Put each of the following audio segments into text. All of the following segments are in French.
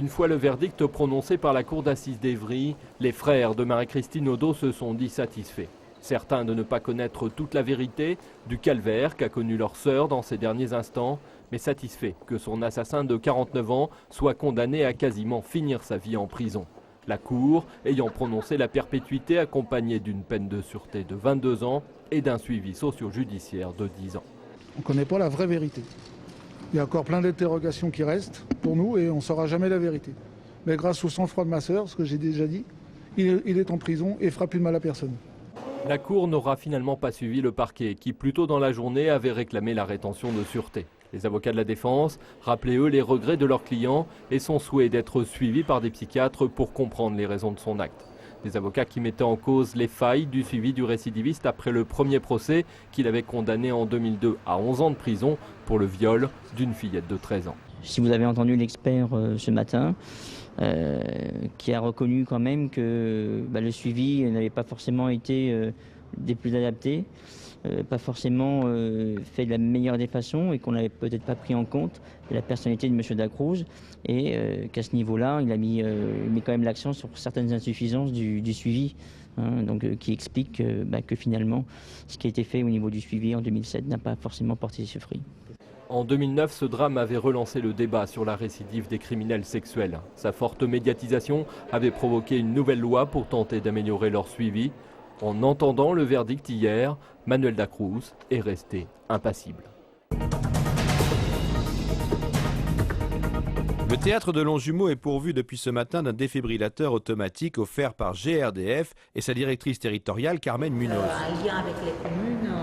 Une fois le verdict prononcé par la cour d'assises d'Évry, les frères de Marie-Christine Odo se sont dit satisfaits. Certains de ne pas connaître toute la vérité du calvaire qu'a connu leur sœur dans ces derniers instants, mais satisfaits que son assassin de 49 ans soit condamné à quasiment finir sa vie en prison. La cour ayant prononcé la perpétuité accompagnée d'une peine de sûreté de 22 ans et d'un suivi socio-judiciaire de 10 ans. On ne connaît pas la vraie vérité. Il y a encore plein d'interrogations qui restent pour nous et on ne saura jamais la vérité. Mais grâce au sang-froid de ma sœur, ce que j'ai déjà dit, il est en prison et ne fera plus de mal à personne. La cour n'aura finalement pas suivi le parquet qui, plus tôt dans la journée, avait réclamé la rétention de sûreté. Les avocats de la défense rappelaient eux les regrets de leurs clients et son souhait d'être suivi par des psychiatres pour comprendre les raisons de son acte. Des avocats qui mettaient en cause les failles du suivi du récidiviste après le premier procès qu'il avait condamné en 2002 à 11 ans de prison pour le viol d'une fillette de 13 ans. Si vous avez entendu l'expert ce matin, qui a reconnu quand même que le suivi n'avait pas forcément été des plus adaptés, pas forcément fait de la meilleure des façons et qu'on n'avait peut-être pas pris en compte la personnalité de M. Dacruz et qu'à ce niveau-là, il a mis quand même l'accent sur certaines insuffisances du suivi, donc qui explique que finalement, ce qui a été fait au niveau du suivi en 2007 n'a pas forcément porté ses fruits. En 2009, ce drame avait relancé le débat sur la récidive des criminels sexuels. Sa forte médiatisation avait provoqué une nouvelle loi pour tenter d'améliorer leur suivi. En entendant le verdict hier, Manuel Dacruz est resté impassible. Le théâtre de Longjumeau est pourvu depuis ce matin d'un défibrillateur automatique offert par GRDF et sa directrice territoriale Carmen Munoz. En lien avec les communes,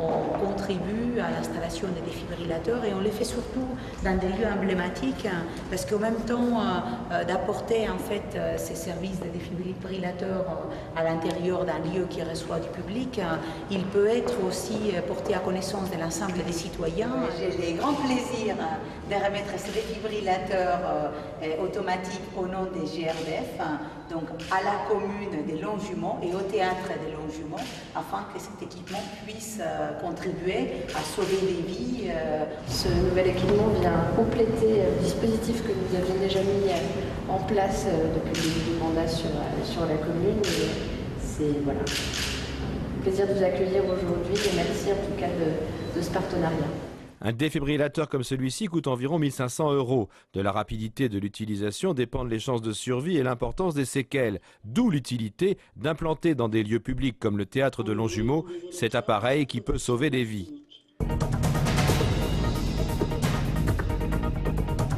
on contribue à l'installation des défibrillateurs et on les fait surtout dans des lieux emblématiques parce qu'en même temps d'apporter en fait ces services de défibrillateurs à l'intérieur d'un lieu qui reçoit du public, il peut être aussi porté à connaissance de l'ensemble des citoyens. J'ai le grand plaisir de remettre ces défibrillateurs automatique au nom des GRDF, donc à la commune des Longjumeau et au théâtre des Longjumeau, afin que cet équipement puisse contribuer à sauver des vies. Ce nouvel équipement vient compléter le dispositif que nous avions déjà mis en place depuis le début du mandat sur la commune. C'est un plaisir de vous accueillir aujourd'hui et merci en tout cas de ce partenariat. Un défibrillateur comme celui-ci coûte environ 1 500 €. De la rapidité de l'utilisation dépendent les chances de survie et l'importance des séquelles. D'où l'utilité d'implanter dans des lieux publics comme le théâtre de Longjumeau cet appareil qui peut sauver des vies.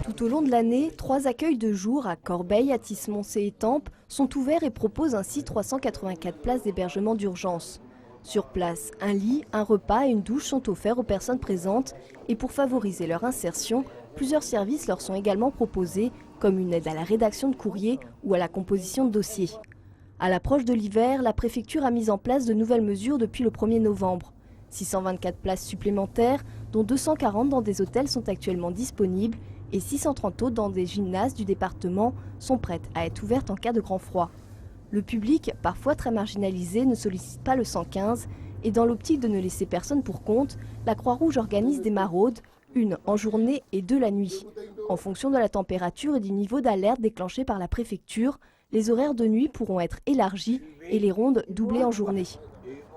Tout au long de l'année, 3 accueils de jour à Corbeil, Athis-Moncé et Tampes sont ouverts et proposent ainsi 384 places d'hébergement d'urgence. Sur place, un lit, un repas et une douche sont offerts aux personnes présentes et pour favoriser leur insertion, plusieurs services leur sont également proposés comme une aide à la rédaction de courriers ou à la composition de dossiers. À l'approche de l'hiver, la préfecture a mis en place de nouvelles mesures depuis le 1er novembre. 624 places supplémentaires, dont 240 dans des hôtels sont actuellement disponibles et 630 autres dans des gymnases du département sont prêtes à être ouvertes en cas de grand froid. Le public, parfois très marginalisé, ne sollicite pas le 115 et dans l'optique de ne laisser personne pour compte, la Croix-Rouge organise des maraudes, une en journée et 2 la nuit. En fonction de la température et du niveau d'alerte déclenché par la préfecture, les horaires de nuit pourront être élargis et les rondes doublées en journée.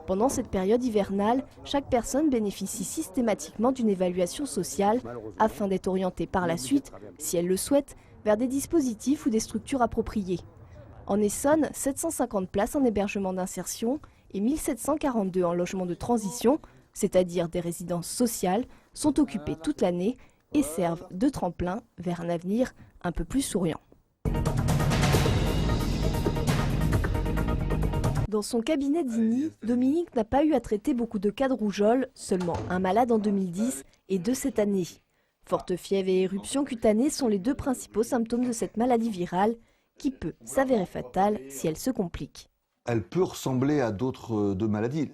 Pendant cette période hivernale, chaque personne bénéficie systématiquement d'une évaluation sociale afin d'être orientée par la suite, si elle le souhaite, vers des dispositifs ou des structures appropriées. En Essonne, 750 places en hébergement d'insertion et 1742 en logement de transition, c'est-à-dire des résidences sociales, sont occupées toute l'année et servent de tremplin vers un avenir un peu plus souriant. Dans son cabinet d'INI, Dominique n'a pas eu à traiter beaucoup de cas de rougeole, seulement un malade en 2010 et 2 cette année. Forte fièvre et éruption cutanée sont les 2 principaux symptômes de cette maladie virale qui peut s'avérer fatale si elle se complique. Elle peut ressembler à d'autres maladies,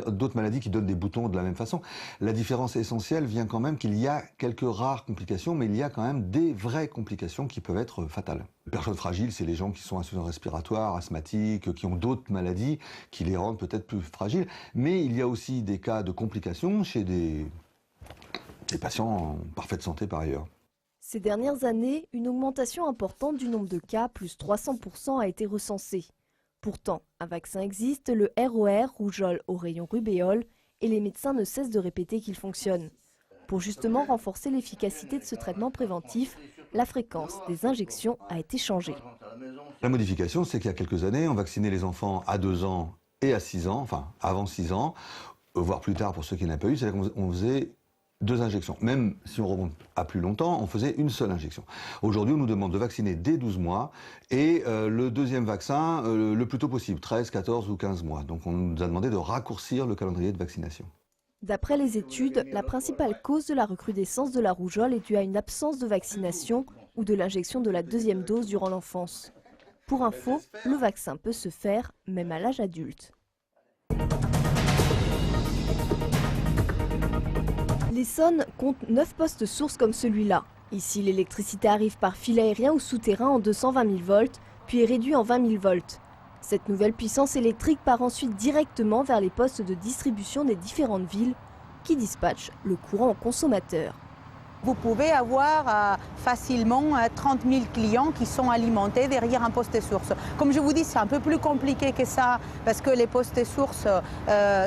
d'autres maladies qui donnent des boutons de la même façon. La différence essentielle vient quand même qu'il y a quelques rares complications, mais il y a quand même des vraies complications qui peuvent être fatales. Les personnes fragiles, c'est les gens qui sont insuffisants respiratoires, asthmatiques, qui ont d'autres maladies qui les rendent peut-être plus fragiles. Mais il y a aussi des cas de complications chez des patients en parfaite santé par ailleurs. Ces dernières années, une augmentation importante du nombre de cas, plus 300%, a été recensée. Pourtant, un vaccin existe, le ROR, rougeole oreillon rubéole, et les médecins ne cessent de répéter qu'il fonctionne. Pour justement renforcer l'efficacité de ce traitement préventif, la fréquence des injections a été changée. La modification, c'est qu'il y a quelques années, on vaccinait les enfants à 2 ans et à 6 ans, enfin avant 6 ans, voire plus tard pour ceux qui n'avaient pas eu, c'est-à-dire qu'on faisait 2 injections. Même si on remonte à plus longtemps, on faisait une seule injection. Aujourd'hui, on nous demande de vacciner dès 12 mois et le deuxième vaccin le plus tôt possible, 13, 14 ou 15 mois. Donc on nous a demandé de raccourcir le calendrier de vaccination. D'après les études, la principale cause de la recrudescence de la rougeole est due à une absence de vaccination ou de l'injection de la deuxième dose durant l'enfance. Pour info, le vaccin peut se faire même à l'âge adulte. L'Essonne compte 9 postes sources comme celui-là. Ici, l'électricité arrive par fil aérien ou souterrain en 220 000 volts, puis est réduite en 20 000 volts. Cette nouvelle puissance électrique part ensuite directement vers les postes de distribution des différentes villes qui dispatchent le courant aux consommateurs. Vous pouvez avoir facilement 30 000 clients qui sont alimentés derrière un poste source. Comme je vous dis, c'est un peu plus compliqué que ça parce que les postes sources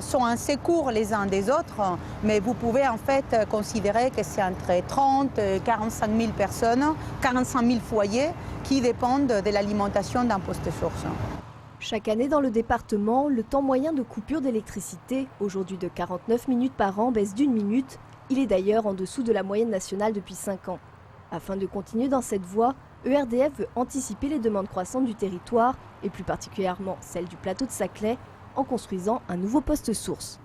sont assez courts les uns des autres, mais vous pouvez en fait considérer que c'est entre 30 et 45 000 personnes, 45 000 foyers qui dépendent de l'alimentation d'un poste source. Chaque année dans le département, le temps moyen de coupure d'électricité, aujourd'hui de 49 minutes par an, baisse d'1 minute. Il est d'ailleurs en dessous de la moyenne nationale depuis 5 ans. Afin de continuer dans cette voie, ERDF veut anticiper les demandes croissantes du territoire, et plus particulièrement celles du plateau de Saclay, en construisant un nouveau poste source.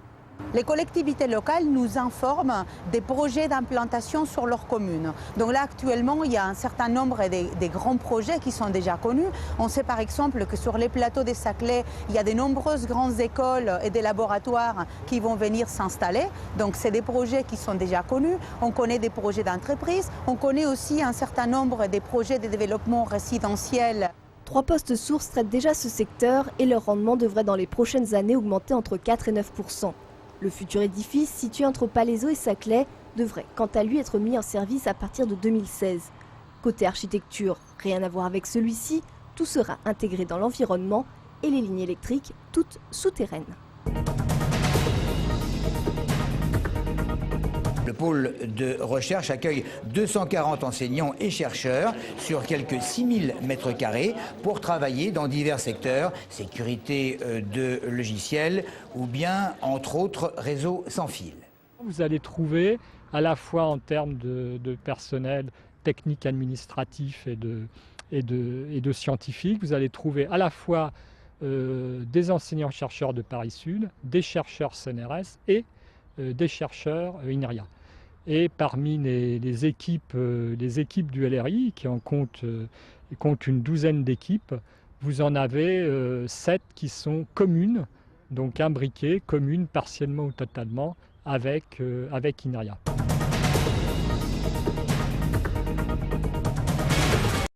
Les collectivités locales nous informent des projets d'implantation sur leur commune. Donc là, actuellement, il y a un certain nombre des grands projets qui sont déjà connus. On sait par exemple que sur les plateaux des Saclay, il y a de nombreuses grandes écoles et des laboratoires qui vont venir s'installer. Donc c'est des projets qui sont déjà connus. On connaît des projets d'entreprise. On connaît aussi un certain nombre des projets de développement résidentiel. 3 postes sources traitent déjà ce secteur et leur rendement devrait dans les prochaines années augmenter entre 4 et 9%. Le futur édifice, situé entre Palaiseau et Saclay, devrait quant à lui être mis en service à partir de 2016. Côté architecture, rien à voir avec celui-ci, tout sera intégré dans l'environnement et les lignes électriques, toutes souterraines. Le pôle de recherche accueille 240 enseignants et chercheurs sur quelques 6000 m² pour travailler dans divers secteurs, sécurité de logiciels ou bien, entre autres, réseaux sans fil. Vous allez trouver, à la fois en termes de personnel technique, administratif et de scientifiques, vous allez trouver à la fois des enseignants-chercheurs de Paris Sud, des chercheurs CNRS et des chercheurs INRIA. Et parmi les équipes du LRI, qui comptent une douzaine d'équipes, vous en avez 7 qui sont communes, donc imbriquées, communes partiellement ou totalement avec INRIA.